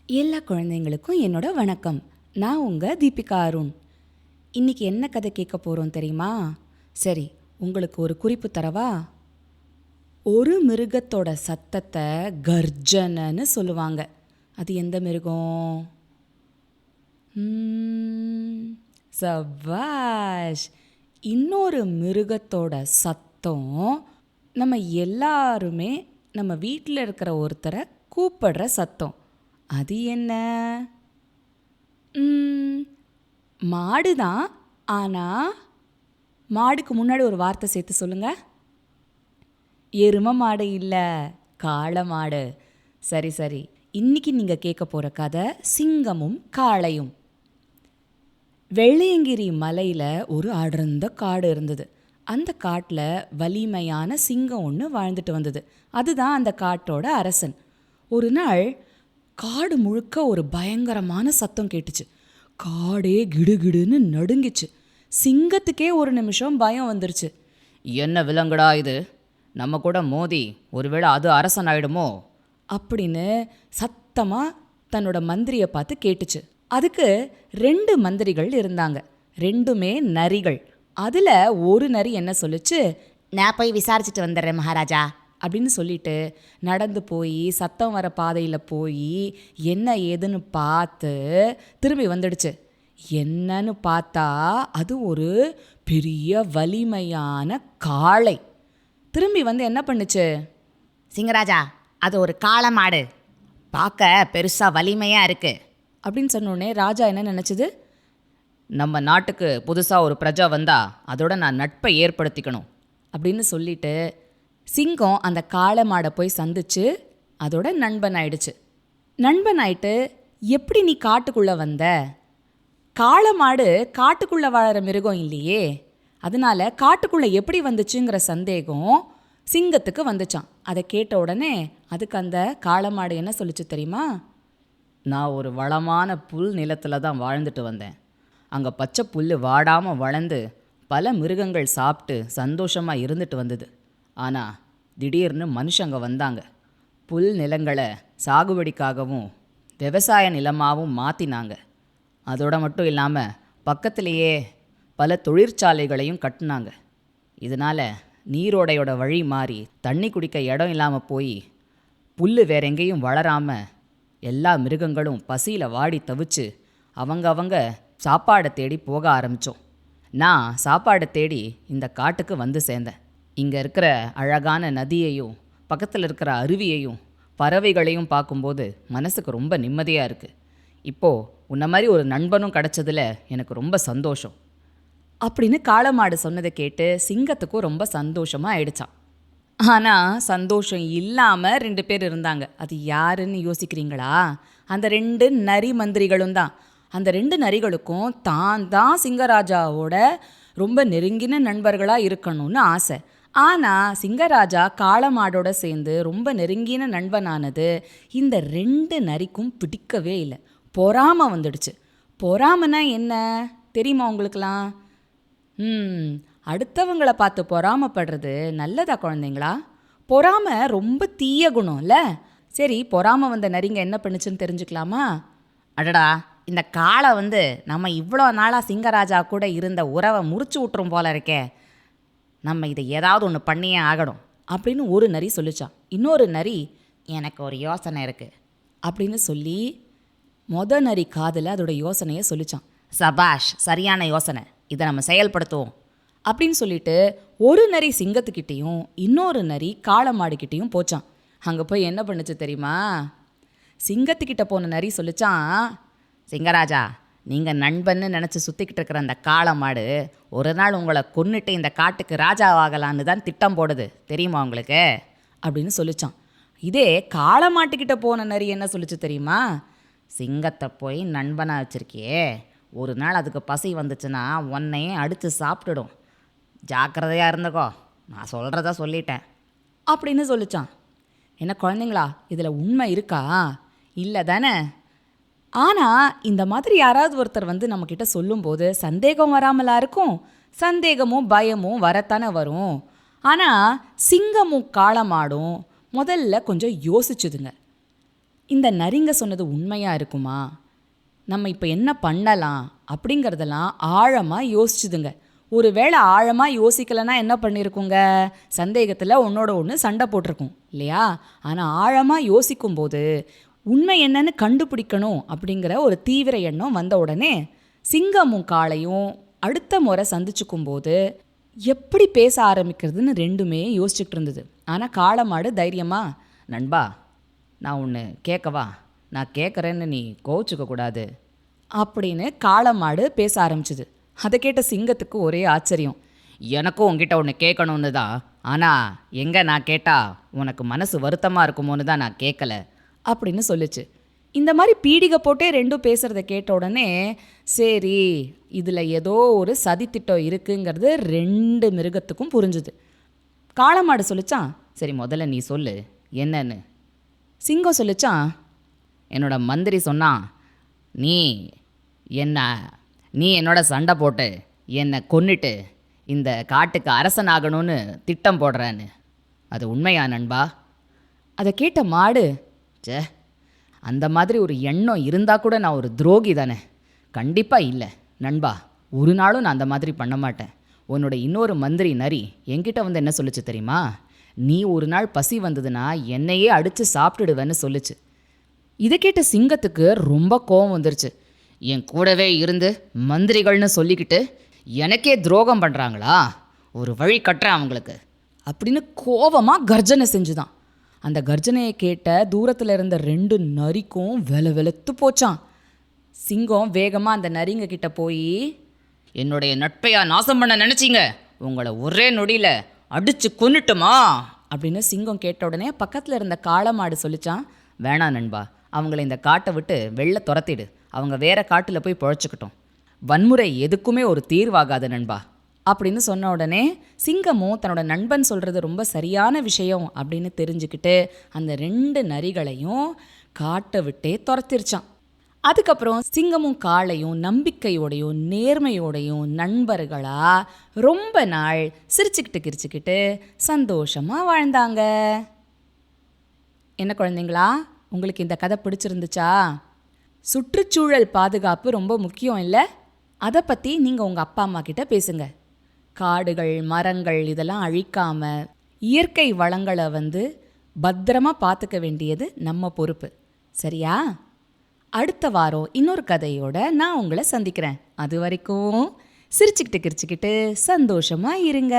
எல்லா குழந்தைங்களுக்கும் என்னோட வணக்கம். நான் உங்கள் தீபிகா அருண். இன்னைக்கு என்ன கதை கேட்க போகிறோம் தெரியுமா? சரி, உங்களுக்கு ஒரு குறிப்பு தரவா? ஒரு மிருகத்தோட சத்தத்தை கர்ஜனைன்னு சொல்லுவாங்க. அது எந்த மிருகம்? சபாஷ்! இன்னொரு மிருகத்தோட சத்தம் நம்ம எல்லாருமே நம்ம வீட்டில் இருக்கிற ஒருத்தரை கூப்பிடுற சத்தம். அது என்ன? மாடு தான். ஆனால் மாடுக்கு முன்னாடி ஒரு வார்த்தை சேர்த்து சொல்லுங்க. எருமை மாடு இல்லை, காளை மாடு. சரி சரி, இன்னைக்கு நீங்கள் கேட்க போகிற கதை சிங்கமும் காளையும். வெள்ளையங்கிரி மலையில் ஒரு அடர்ந்த காடு இருந்தது. அந்த காட்டில் வலிமையான சிங்கம் ஒன்று வாழ்ந்துட்டு வந்தது. அதுதான் அந்த காட்டோட அரசன். ஒரு நாள் காடு முழுக்க ஒரு பயங்கரமான சத்தம் கேட்டுச்சு. காடே கிடுகிடுன்னு நடுங்கிச்சு. சிங்கத்துக்கே ஒரு நிமிஷம் பயம் வந்துருச்சு. என்ன விலங்குடா இது? நம்ம கூட மோதி ஒருவேளை அது அரசன் ஆயிடுமோ அப்படின்னு சத்தமாக தன்னோட மந்திரியை பார்த்து கேட்டுச்சு. அதுக்கு 2 மந்திரிகள் இருந்தாங்க. 2மே நரிகள். அதில் ஒரு நரி என்ன சொல்லுச்சு? நான் போய் விசாரிச்சுட்டு வந்துடுறேன் மகாராஜா அப்படின்னு சொல்லிட்டு நடந்து போய் சத்தம் வர பாதையில் போய் என்ன ஏதுன்னு பார்த்து திரும்பி வந்துடுச்சு. என்னன்னு பார்த்தா அது ஒரு பெரிய வலிமையான காளை. திரும்பி வந்து என்ன பண்ணுச்சு? சிங்கராஜா, அது ஒரு காளை மாடு, பார்க்க பெருசாக வலிமையாக இருக்கு அப்படின்னு சொன்னோடனே ராஜா என்ன நினச்சிது? நம்ம நாட்டுக்கு புதுசாக ஒரு பிரஜா வந்தா அதோட நான் நட்பை ஏற்படுத்திக்கணும் அப்படின்னு சொல்லிட்டு சிங்கம் அந்த காளை மாடை போய் சந்திச்சு அதோட நண்பன் ஆயிடுச்சு. நண்பன் ஆயிட்டு, எப்படி நீ காட்டுக்குள்ளே வந்த? காளை மாடு காட்டுக்குள்ளே வாழற மிருகம் இல்லையே, அதனால காட்டுக்குள்ளே எப்படி வந்துச்சுங்கிற சந்தேகம் சிங்கத்துக்கு வந்துச்சான். அதை கேட்ட உடனே அதுக்கு அந்த காளை மாடு என்ன சொல்லிச்சு தெரியுமா? நான் ஒரு வளமான புல் நிலத்தில் தான் வாழ்ந்துட்டு வந்தேன். அங்கே பச்சை புல் வாடாமல் வளர்ந்து பல மிருகங்கள் சாப்பிட்டு சந்தோஷமாக இருந்துட்டு வந்தது. ஆனால் திடீர்னு மனுஷங்க வந்தாங்க. புல் நிலங்களை சாகுபடிக்காகவும் விவசாய நிலமாகவும் மாற்றினாங்க. அதோட மட்டும் இல்லாமல் பக்கத்திலேயே பல தொழிற்சாலைகளையும் கட்டினாங்க. இதனால் நீரோடையோட வழி மாறி தண்ணி குடிக்க இடம் இல்லாமல் போய் புல் வேற எங்கேயும் வளராமல் எல்லா மிருகங்களும் பசியில் வாடி தவிச்சு அவங்க சாப்பாடை தேடி போக ஆரம்பித்தோம். நான் சாப்பாடை தேடி இந்த காட்டுக்கு வந்து சேர்ந்தேன். இங்கே இருக்கிற அழகான நதியையும் பக்கத்தில் இருக்கிற அருவியையும் பறவைகளையும் பார்க்கும்போது மனசுக்கு ரொம்ப நிம்மதியாக இருக்குது. இப்போது உன்ன மாதிரி ஒரு நண்பனும் கிடச்சதில் எனக்கு ரொம்ப சந்தோஷம் அப்படின்னு காளை மாடு சொன்னதை கேட்டு சிங்கத்துக்கும் ரொம்ப சந்தோஷமாக ஆயிடுச்சான். ஆனால் சந்தோஷம் இல்லாமல் 2 பேர் இருந்தாங்க. அது யாருன்னு யோசிக்கிறீங்களா? அந்த 2 நரி மந்திரிகளும் தான். அந்த 2 நரிகளுக்கும் தான் சிங்கராஜாவோட ரொம்ப நெருங்கின நண்பர்களாக இருக்கணும்னு ஆசை. ஆனால் சிங்கராஜா காளை மாடோட சேர்ந்து ரொம்ப நெருங்கின நண்பனானது இந்த 2 நரிக்கும் பிடிக்கவே இல்லை. பொறாமை வந்துடுச்சு. பொறாமைனா என்ன தெரியுமா உங்களுக்கெல்லாம்? அடுத்தவங்களை பார்த்து பொறாமைப்படுறது நல்லதா குழந்தைங்களா? பொறாமை ரொம்ப தீய குணம் இல்லை? சரி, பொறாமை வந்த நரிங்க என்ன பண்ணுச்சுன்னு தெரிஞ்சுக்கலாமா? அடடா, இந்த காளை நம்ம இவ்வளோ நாளாக சிங்கராஜா கூட இருந்த உறவை முறிச்சு விட்டுரும் போல இருக்கே. நம்ம இதை ஏதாவது ஒன்று பண்ணியே ஆகணும் அப்படின்னு ஒரு நரி சொல்லிச்சான். இன்னொரு நரி, எனக்கு ஒரு யோசனை இருக்குது அப்படின்னு சொல்லி நரி காதில் அதோட யோசனையை சொல்லிச்சான். சபாஷ், சரியான யோசனை, இதை நம்ம செயல்படுத்துவோம் அப்படின்னு சொல்லிட்டு ஒரு நரி சிங்கத்துக்கிட்டேயும் இன்னொரு நரி காளை மாடுக்கிட்டேயும் போச்சான். அங்கே போய் என்ன பண்ணுச்சு தெரியுமா? சிங்கத்துக்கிட்ட போன நரி சொல்லிச்சான், சிங்கராஜா, நீங்கள் நண்பன்னு நினச்சி சுற்றிக்கிட்டு இருக்கிற அந்த காளை மாடு ஒரு நாள் உங்களை கொன்னுட்டு இந்த காட்டுக்கு ராஜாவாகலான்னு தான் திட்டம் போடுது, தெரியுமா உங்களுக்கு அப்படின்னு சொல்லிச்சான். இதே காளை மாட்டுக்கிட்ட போன நரி என்ன சொல்லிச்சு தெரியுமா? சிங்கத்தை போய் நண்பனாக வச்சுருக்கியே, ஒரு நாள் அதுக்கு பசி வந்துச்சுன்னா உன்னையே அடித்து சாப்பிட்டுடும், ஜாக்கிரதையாக இருந்துக்கோ, நான் சொல்கிறத சொல்லிட்டேன் அப்படின்னு சொல்லிச்சான். என்ன குழந்தைங்களா, இதில் உண்மை இருக்கா? இல்லை தானே? ஆனால் இந்த மாதிரி யாராவது ஒருத்தர் நம்மக்கிட்ட சொல்லும்போது சந்தேகம் வராமலா இருக்கும்? சந்தேகமும் பயமும் வரத்தானே வரும். ஆனால் சிங்கமும் காளை மாடும் முதல்ல கொஞ்சம் யோசிச்சுதுங்க. இந்த நரிங்க சொன்னது உண்மையா இருக்குமா, நம்ம இப்போ என்ன பண்ணலாம் அப்படிங்கிறதெல்லாம் ஆழமாக யோசிச்சுதுங்க. ஒருவேளை ஆழமாக யோசிக்கலைன்னா என்ன பண்ணியிருக்குங்க, சந்தேகத்தில் ஒன்றோட ஒன்று சண்டை போட்டிருக்கும் இல்லையா? ஆனால் ஆழமாக யோசிக்கும்போது உண்மை என்னன்னு கண்டுபிடிக்கணும் அப்படிங்கிற ஒரு தீவிர எண்ணம் வந்த உடனே சிங்கமும் காளையும் அடுத்த முறை சந்திச்சுக்கும்போது எப்படி பேச ஆரம்பிக்கிறதுன்னு ரெண்டுமே யோசிச்சுட்டு இருந்தது. ஆனால் காளமாடு தைரியமா, நண்பா, நான் ஒன்று கேட்கவா? நான் கேட்குறேன்னு நீ கோவிச்சுக்க கூடாது அப்படின்னு காளமாடு பேச ஆரம்பிச்சுது. அதை கேட்ட சிங்கத்துக்கு ஒரே ஆச்சரியம். எனக்கும் உங்ககிட்ட ஒன்று கேட்கணுன்னு தான். ஆனால் எங்கே நான் கேட்டா உனக்கு மனசு வருத்தமாக இருக்குமோன்னு தான் நான் கேட்கல அப்படின்னு சொல்லுச்சு. இந்த மாதிரி பீடிகை போட்டே ரெண்டும் பேசுகிறத கேட்ட உடனே சரி, இதில் ஏதோ ஒரு சதித்திட்டம் இருக்குங்கிறது ரெண்டு மிருகத்துக்கும் புரிஞ்சுது. காளமாடு சொல்லிச்சான், சரி முதல்ல நீ சொல்லு என்னன்னு. சிங்கம் சொல்லிச்சான், என்னோட மந்திரி சொன்னான், நீ என்னோட சண்டை போட்டு என்னை கொன்னுட்டு இந்த காட்டுக்கு அரசனாகணும்னு திட்டம் போடுறேன்னு. அது உண்மையா நண்பா? அதை கேட்ட மாடு, சே, அந்த மாதிரி ஒரு எண்ணம் இருந்தால் கூட நான் ஒரு துரோகி தானே. கண்டிப்பாக இல்லை நண்பா, ஒரு நாளும் நான் அந்த மாதிரி பண்ண மாட்டேன். உன்னோட இன்னொரு மந்திரி நரி என்கிட்ட வந்து என்ன சொல்லுச்சு தெரியுமா? நீ ஒரு நாள் பசி வந்ததுன்னா என்னையே அடித்து சாப்பிட்டுடுவேன்னு சொல்லுச்சு. இதை கேட்ட சிங்கத்துக்கு ரொம்ப கோபம் வந்துருச்சு. என் கூடவே இருந்து மந்திரிகள்னு சொல்லிக்கிட்டு எனக்கே துரோகம் பண்ணுறாங்களா? ஒரு வழி கட்டுறேன் அவங்களுக்கு அப்படின்னு கோபமாக கர்ஜனை செஞ்சுதான். அந்த கர்ஜனையை கேட்ட தூரத்தில் இருந்த ரெண்டு நரிக்கும் வெளுத்து போச்சான். சிங்கம் வேகமாக அந்த நரிங்க கிட்ட போய், என்னுடைய நட்பையா நாசம் பண்ண நினச்சிங்க? உங்களை ஒரே நொடியில் அடித்து கொன்னுட்டுமா அப்படின்னு சிங்கம் கேட்ட உடனே பக்கத்தில் இருந்த காளமாடு சொல்லிச்சான், வேணாம் நண்பா, அவங்கள இந்த காட்டை விட்டு வெளில துரத்திடு. அவங்க வேற காட்டில் போய் பொழைச்சிக்கிட்டோம். வன்முறை எதுக்குமே ஒரு தீர்வாகாது நண்பா அப்படின்னு சொன்ன உடனே சிங்கமும் தன்னோட நண்பன் சொல்கிறது ரொம்ப சரியான விஷயம் அப்படின்னு தெரிஞ்சுக்கிட்டு அந்த ரெண்டு நரிகளையும் காட்டை விட்டே துரத்திருச்சான். அதுக்கப்புறம் சிங்கமும் காளையும் நம்பிக்கையோடையும் நேர்மையோடையும் நண்பர்களாக ரொம்ப நாள் சிரிச்சுக்கிட்டு கிரிச்சுக்கிட்டு சந்தோஷமாக வாழ்ந்தாங்க. என்ன குழந்தைங்களா, உங்களுக்கு இந்த கதை பிடிச்சிருந்துச்சா? சுற்றுச்சூழல் பாதுகாப்பு ரொம்ப முக்கியம் இல்லை? அதை பற்றி நீங்கள் உங்கள் அப்பா அம்மா கிட்ட பேசுங்க. காடுகள் மரங்கள் இதெல்லாம் அழிக்காமல் இயற்கை வளங்களை பத்திரமா பார்த்துக்க வேண்டியது நம்ம பொறுப்பு. சரியா? அடுத்த வாரம் இன்னொரு கதையோட நான் உங்களை சந்திக்கிறேன். அது வரைக்கும் சிரிச்சுக்கிட்டு கிரிச்சுக்கிட்டு சந்தோஷமாக இருங்க.